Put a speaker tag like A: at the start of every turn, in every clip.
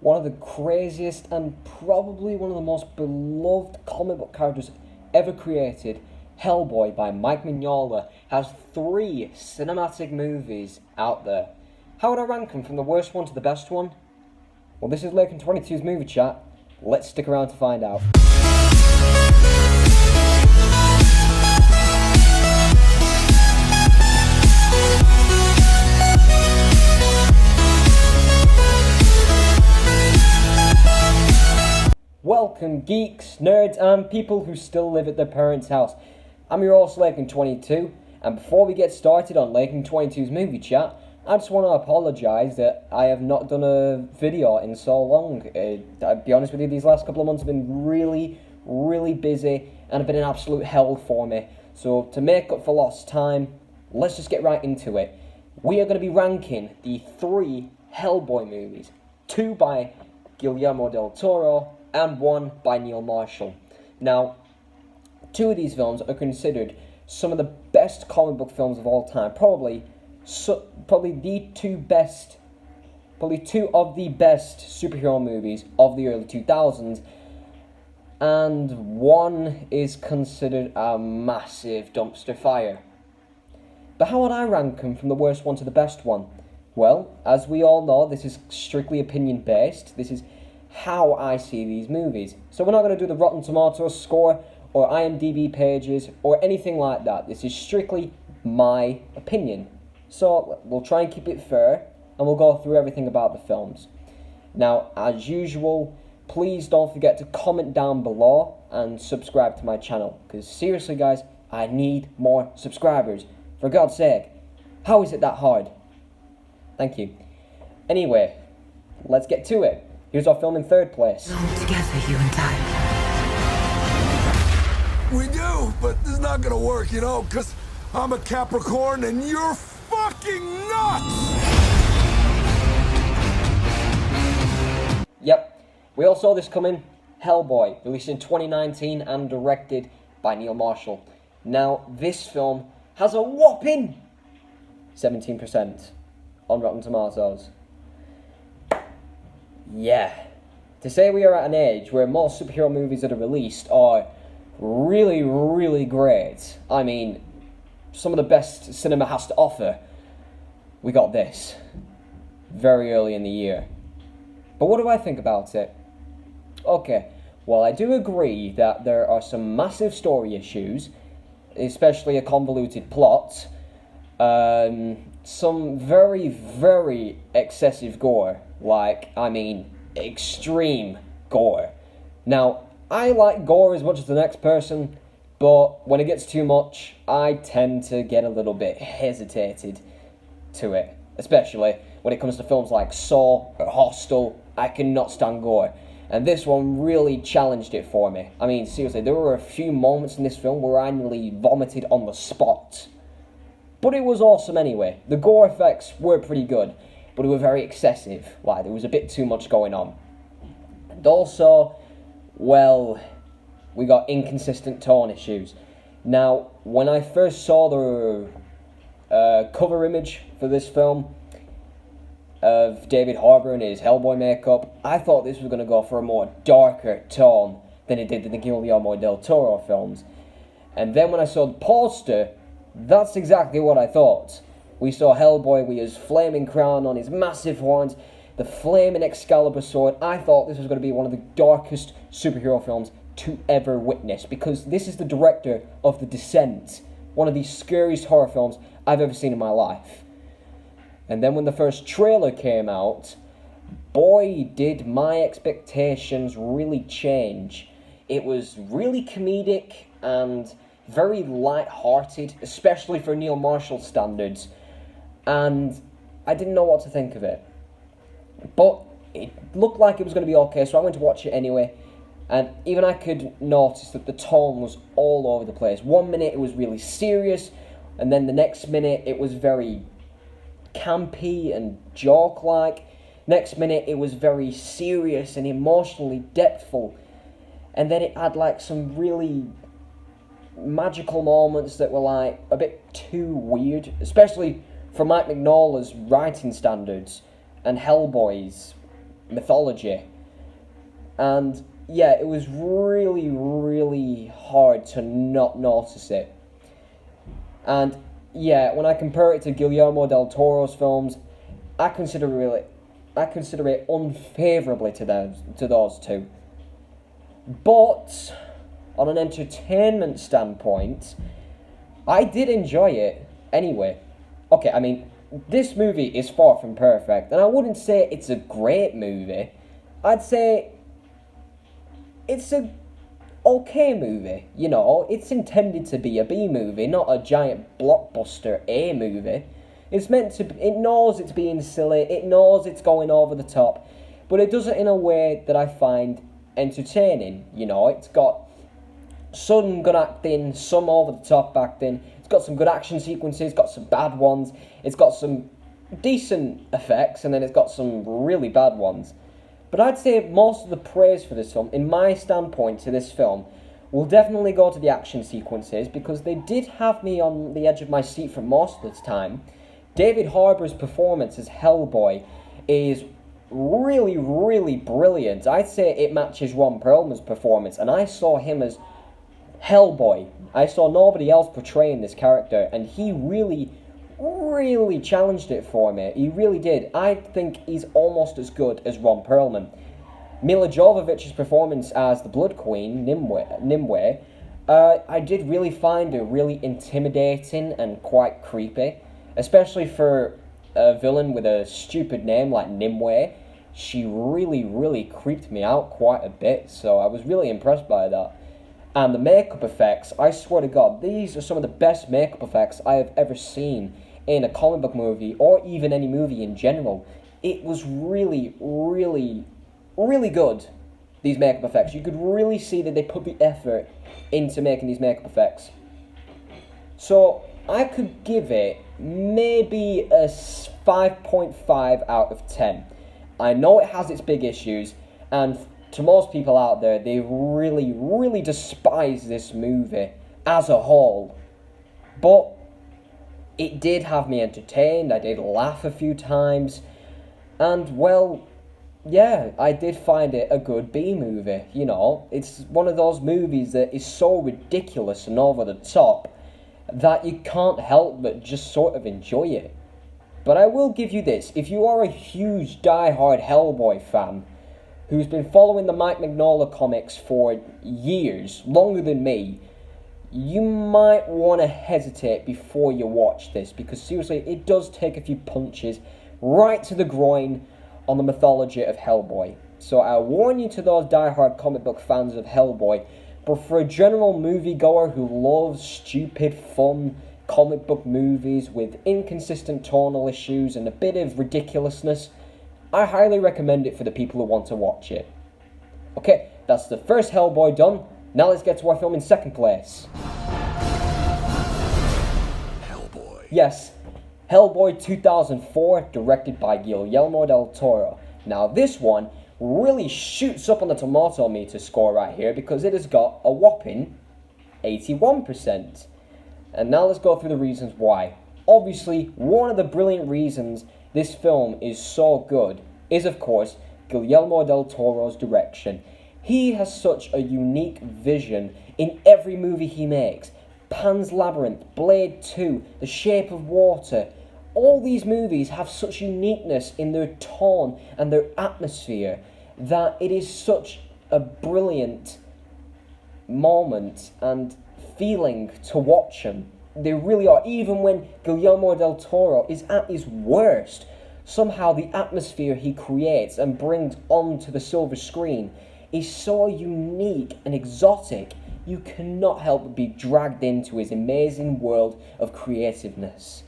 A: one of the craziest and probably one of the most beloved comic book characters ever created, Hellboy by Mike Mignola, has 3 cinematic movies out there. How would I rank them from the worst one to the best one? Well, this is Lakin 22's movie chat. Let's stick around to find out. Welcome, geeks, nerds, and people who still live at their parents' house. I'm your host, Lakin22, and before we get started on Lakin22's movie chat, I just want to apologise that I have not done a video in so long. I'll be honest with you, these last couple of months have been really busy and have been an absolute hell for me. So to make up for lost time, let's just get right into it. We are going to be ranking the 3 Hellboy movies, 2 by Guillermo del Toro and 1 by Neil Marshall. Now, 2 of these films are considered some of the best comic book films of all time. Probably 2 of the best superhero movies of the early 2000s, and 1 is considered a massive dumpster fire. But how would I rank them from the worst one to the best one? Well, as we all know, this is strictly opinion based. This is how I see these movies. So we're not going to do the Rotten Tomatoes score or IMDb pages or anything like that. This is strictly my opinion. So we'll try and keep it fair, and we'll go through everything about the films. Now, as usual, please don't forget to comment down below and subscribe to my channel, because seriously guys, I need more subscribers. For God's sake, how is it that hard? Thank you. Anyway, let's get to it. Here's our film in 3rd place.
B: Together, you and I.
C: We do, but this is not gonna work, because I'm a Capricorn and you're fucking nuts!
A: Yep, we all saw this coming. Hellboy, released in 2019 and directed by Neil Marshall. Now, this film has a whopping 17% on Rotten Tomatoes. Yeah, to say we are at an age where most superhero movies that are released are really great. I mean, some of the best cinema has to offer. We got this very early in the year. But what do I think about it? Okay, well, I do agree that there are some massive story issues, especially a convoluted plot, some very excessive gore, extreme gore. Now, I like gore as much as the next person, but when it gets too much, I tend to get a little bit hesitated to it, especially when it comes to films like Saw or Hostel. I cannot stand gore, and this one really challenged it for me. I mean, seriously, there were a few moments in this film where I nearly vomited on the spot. But it was awesome anyway. The gore effects were pretty good, but they were very excessive. There was a bit too much going on. And also, well, we got inconsistent tone issues. Now, when I first saw the cover image for this film of David Harbour in his Hellboy makeup, I thought this was going to go for a more darker tone than it did in the Guillermo del Toro films. And then when I saw the poster, that's exactly what I thought. We saw Hellboy with his flaming crown on his massive horns, the flaming Excalibur sword. I thought this was going to be one of the darkest superhero films to ever witness, because this is the director of The Descent, one of the scariest horror films I've ever seen in my life. And then when the first trailer came out, boy, did my expectations really change. It was really comedic and very light-hearted, especially for Neil Marshall standards, and I didn't know what to think of it. But it looked like it was going to be okay, so I went to watch it anyway, and even I could notice that the tone was all over the place. One minute it was really serious, and then the next minute it was very campy and joke-like. Next minute it was very serious and emotionally depthful, and then it had some really magical moments that were a bit too weird, especially for Mike Mignola's writing standards and Hellboy's mythology. And yeah, it was really, really hard to not notice it. And yeah, when I compare it to Guillermo del Toro's films, I consider it unfavorably to those two. But on an entertainment standpoint, I did enjoy it anyway. Okay, I mean, this movie is far from perfect, and I wouldn't say it's a great movie. I'd say it's a okay movie. You know, it's intended to be a B movie, not a giant blockbuster A movie. It knows it's being silly, it knows it's going over the top, but it does it in a way that I find entertaining. You know, it's got some good acting, some over the top acting, it's got some good action sequences, it's got some bad ones, it's got some decent effects, and then it's got some really bad ones. But I'd say most of the praise for this film, in my standpoint to this film, will definitely go to the action sequences, because they did have me on the edge of my seat for most of the time. David Harbour's performance as Hellboy is really, really brilliant. I'd say it matches Ron Perlman's performance, and I saw him as Hellboy. I saw nobody else portraying this character, and he really, really challenged it for me. He really did. I think he's almost as good as Ron Perlman. Mila Jovovich's performance as the Blood Queen, Nimue, I did really find her really intimidating and quite creepy, especially for a villain with a stupid name like Nimue. She really, really creeped me out quite a bit, so I was really impressed by that. And the makeup effects, I swear to God, these are some of the best makeup effects I have ever seen in a comic book movie, or even any movie in general. It was really, really, really good, these makeup effects. You could really see that they put the effort into making these makeup effects. So, I could give it maybe a 5.5 out of 10. I know it has its big issues, and to most people out there, they really, really despise this movie as a whole. But it did have me entertained, I did laugh a few times, and well, yeah, I did find it a good B movie. You know, it's one of those movies that is so ridiculous and over the top that you can't help but just sort of enjoy it. But I will give you this, if you are a huge die-hard Hellboy fan who's been following the Mike Mignola comics for years, longer than me, you might want to hesitate before you watch this, because seriously, it does take a few punches right to the groin on the mythology of Hellboy. So I warn you to those die-hard comic book fans of Hellboy, but for a general moviegoer who loves stupid, fun comic book movies with inconsistent tonal issues and a bit of ridiculousness, I highly recommend it for the people who want to watch it. Okay, that's the first Hellboy done. Now let's get to our film in second place.
C: Hellboy.
A: Yes, Hellboy 2004, directed by Guillermo del Toro. Now this one really shoots up on the tomato meter score right here, because it has got a whopping 81%. And now let's go through the reasons why. Obviously, one of the brilliant reasons this film is so good is, of course, Guillermo del Toro's direction. He has such a unique vision in every movie he makes. Pan's Labyrinth, Blade 2, The Shape of Water. All these movies have such uniqueness in their tone and their atmosphere that it is such a brilliant moment and feeling to watch them. They really are. Even when Guillermo del Toro is at his worst, somehow the atmosphere he creates and brings onto the silver screen is so unique and exotic, you cannot help but be dragged into his amazing world of creativeness.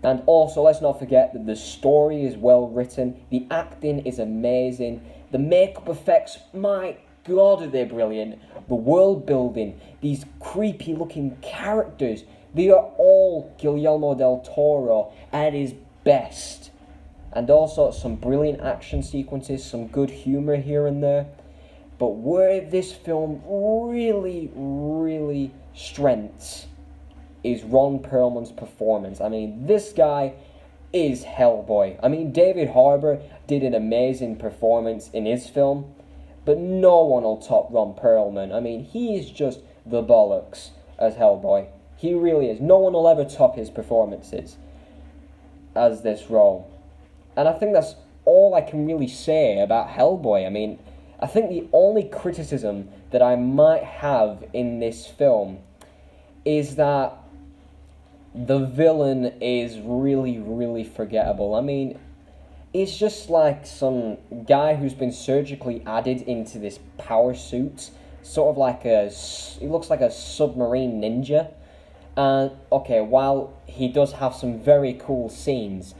A: And also, let's not forget that the story is well written, the acting is amazing, the makeup effects, my God, are they brilliant. The world building, these creepy looking characters, they are all Guillermo del Toro at his best. And also some brilliant action sequences, some good humor here and there. But where this film really, really strengthens is Ron Perlman's performance. I mean, this guy is Hellboy. I mean, David Harbour did an amazing performance in his film, but no one will top Ron Perlman. I mean, he is just the bollocks as Hellboy. He really is. No one will ever top his performances as this role. And I think that's all I can really say about Hellboy. I mean, I think the only criticism that I might have in this film is that the villain is really, really forgettable. I mean, it's just like some guy who's been surgically added into this power suit, sort of like he looks like a submarine ninja. And, okay, while he does have some very cool scenes,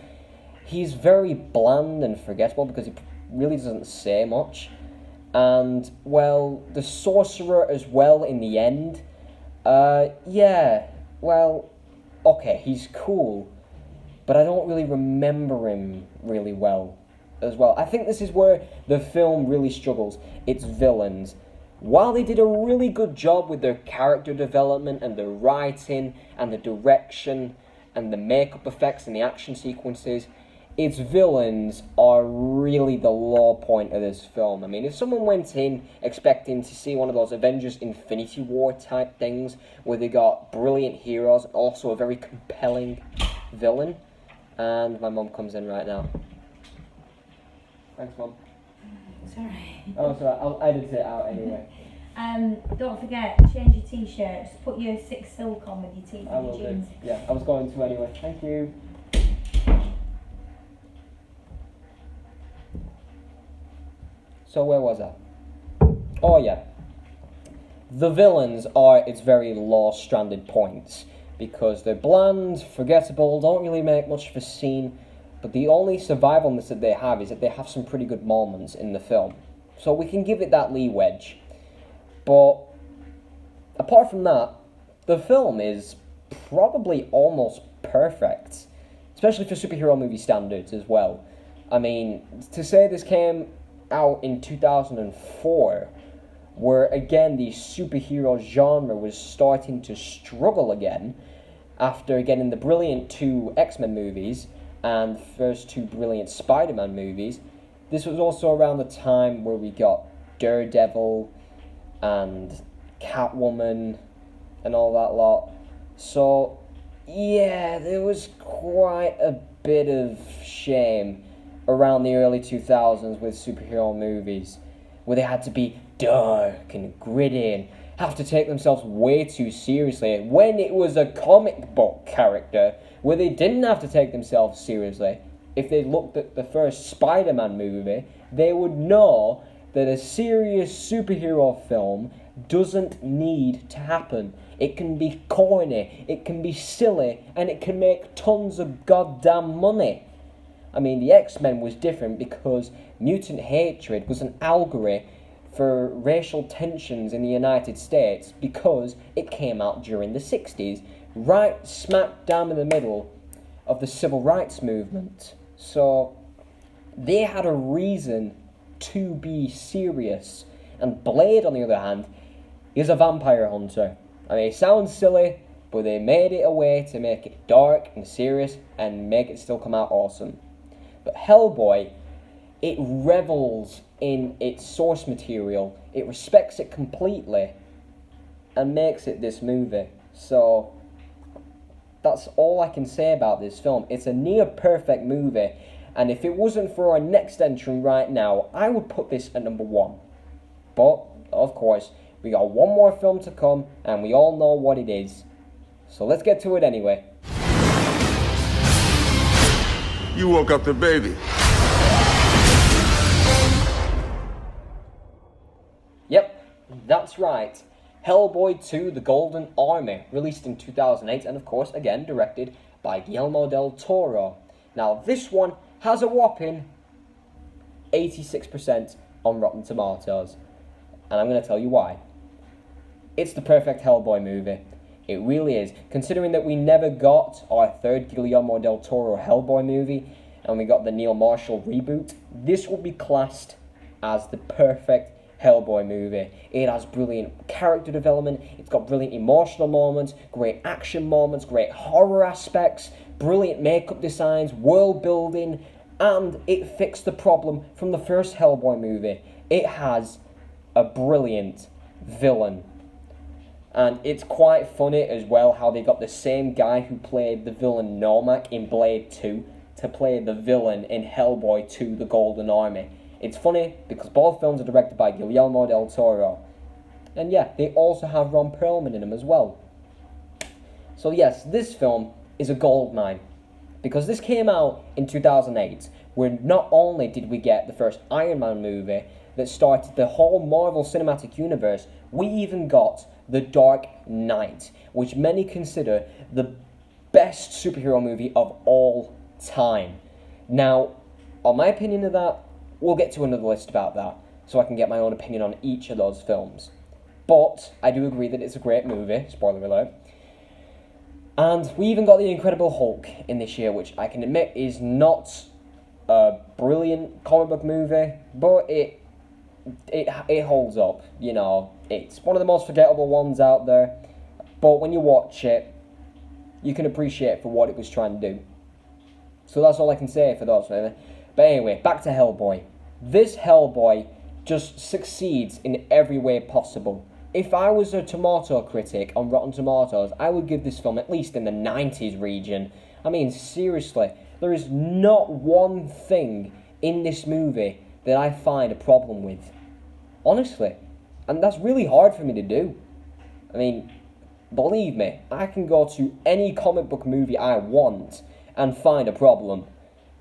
A: he's very bland and forgettable because he really doesn't say much. And, well, the sorcerer as well in the end, yeah, well, okay, he's cool, but I don't really remember him really well as well. I think this is where the film really struggles. Its villains. While they did a really good job with their character development and the writing and the direction and the makeup effects and the action sequences, its villains are really the low point of this film. I mean, if someone went in expecting to see one of those Avengers Infinity War type things where they got brilliant heroes and also a very compelling villain, and my mum comes in right now. Thanks, Mum.
B: Sorry.
A: Oh, sorry, I'll edit it out anyway.
B: Don't forget, change your t-shirts. Put your 6 silk on with your t
A: I will
B: jeans.
A: do. Yeah, I was going to anyway. Thank you. So where was I? Oh yeah. The villains are its very low-stranded points because they're bland, forgettable, don't really make much of a scene, but the only survivalness that they have is that they have some pretty good moments in the film. So we can give it that leeway. But apart from that, the film is probably almost perfect, especially for superhero movie standards as well. I mean, to say this came out in 2004, where again the superhero genre was starting to struggle again after getting the brilliant 2 X-Men movies and the first 2 brilliant Spider-Man movies. This was also around the time where we got Daredevil and Catwoman and all that lot. So yeah, there was quite a bit of shame around the early 2000s with superhero movies, where they had to be dark and gritty and have to take themselves way too seriously, when it was a comic book character where they didn't have to take themselves seriously. If they looked at the first Spider-Man movie, they would know that a serious superhero film doesn't need to happen. It can be corny, it can be silly, and it can make tons of goddamn money. I mean, the X-Men was different because mutant hatred was an allegory for racial tensions in the United States because it came out during the 60s, right smack dab in the middle of the civil rights movement. So they had a reason to be serious. And Blade, on the other hand, is a vampire hunter. I mean, it sounds silly, but they made it a way to make it dark and serious and make it still come out awesome. But Hellboy, it revels in its source material, it respects it completely, and makes it this movie. So that's all I can say about this film. It's a near perfect movie, and if it wasn't for our next entrant right now, I would put this at number 1. But, of course, we got one more film to come, and we all know what it is. So let's get to it anyway.
C: You woke up the baby.
A: Yep, that's right. Hellboy II: The Golden Army, released in 2008, and of course, again, directed by Guillermo del Toro. Now, this one has a whopping 86% on Rotten Tomatoes, and I'm going to tell you why. It's the perfect Hellboy movie. It really is. Considering that we never got our third Guillermo del Toro Hellboy movie, and we got the Neil Marshall reboot, this will be classed as the perfect Hellboy movie. It has brilliant character development, it's got brilliant emotional moments, great action moments, great horror aspects, brilliant makeup designs, world building, and it fixed the problem from the first Hellboy movie. It has a brilliant villain. And it's quite funny as well how they got the same guy who played the villain Normac in Blade 2 to play the villain in Hellboy 2, The Golden Army. It's funny because both films are directed by Guillermo del Toro. And yeah, they also have Ron Perlman in them as well. So yes, this film is a goldmine. Because this came out in 2008, where not only did we get the first Iron Man movie that started the whole Marvel Cinematic Universe, we even got The Dark Knight, which many consider the best superhero movie of all time. Now, on my opinion of that, we'll get to another list about that, so I can get my own opinion on each of those films. But I do agree that it's a great movie, spoiler alert. And we even got The Incredible Hulk in this year, which I can admit is not a brilliant comic book movie, but it holds up, you know. It's one of the most forgettable ones out there, but when you watch it, you can appreciate it for what it was trying to do. So that's all I can say for those. But anyway, back to Hellboy. This Hellboy just succeeds in every way possible. If I was a tomato critic on Rotten Tomatoes, I would give this film at least in the 90s region. I mean, seriously, there is not one thing in this movie that I find a problem with. Honestly. And that's really hard for me to do. I mean, believe me, I can go to any comic book movie I want and find a problem.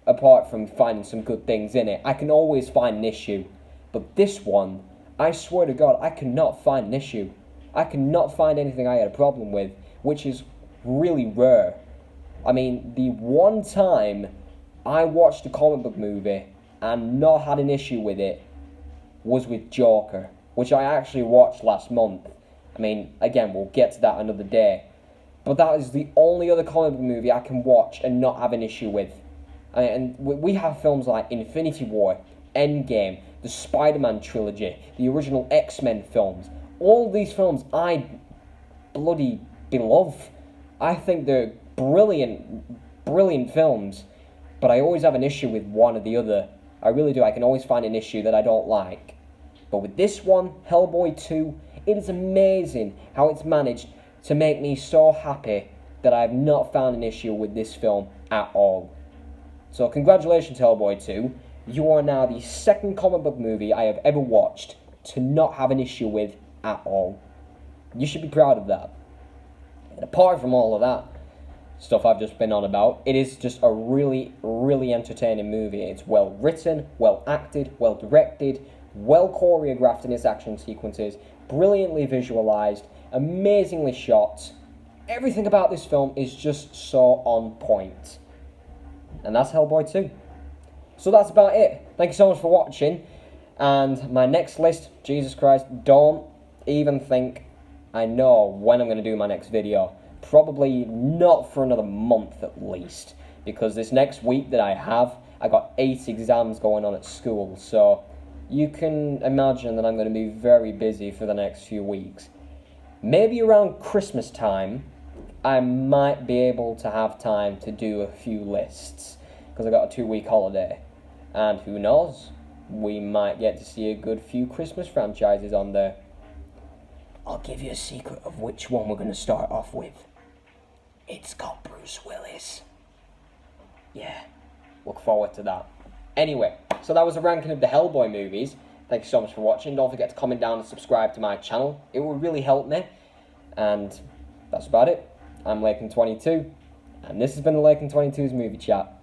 A: Apart from finding some good things in it. I can always find an issue. But this one, I swear to God, I cannot find an issue. I cannot find anything I had a problem with, which is really rare. I mean, the one time I watched a comic book movie and not had an issue with it was with Joker, which I actually watched last month. I mean, again, we'll get to that another day. But that is the only other comic book movie I can watch and not have an issue with. And we have films like Infinity War, Endgame, the Spider-Man trilogy, the original X-Men films. All these films I bloody love. I think they're brilliant films, but I always have an issue with one or the other. I really do. I can always find an issue that I don't like. But with this one, Hellboy 2, it is amazing how it's managed to make me so happy that I have not found an issue with this film at all. So congratulations, Hellboy 2. You are now the second comic book movie I have ever watched to not have an issue with at all. You should be proud of that. And apart from all of that stuff I've just been on about, it is just a really entertaining movie. It's well written, well acted, well directed, well choreographed in its action sequences, brilliantly visualized, amazingly shot. Everything about this film is just so on point. And that's Hellboy 2. So that's about it. Thank you so much for watching. And my next list, Jesus Christ, don't even think I know when I'm going to do my next video. Probably not for another month at least. Because this next week that I got 8 exams going on at school. So you can imagine that I'm going to be very busy for the next few weeks. Maybe around Christmas time, I might be able to have time to do a few lists. Because I got a 2-week holiday. And who knows, we might get to see a good few Christmas franchises on there. I'll give you a secret of which one we're going to start off with. It's got Bruce Willis. Yeah, look forward to that. Anyway, so that was a ranking of the Hellboy movies. Thank you so much for watching. Don't forget to comment down and subscribe to my channel. It will really help me. And that's about it. I'm Lakin22, and this has been the Lakin22's Movie Chat.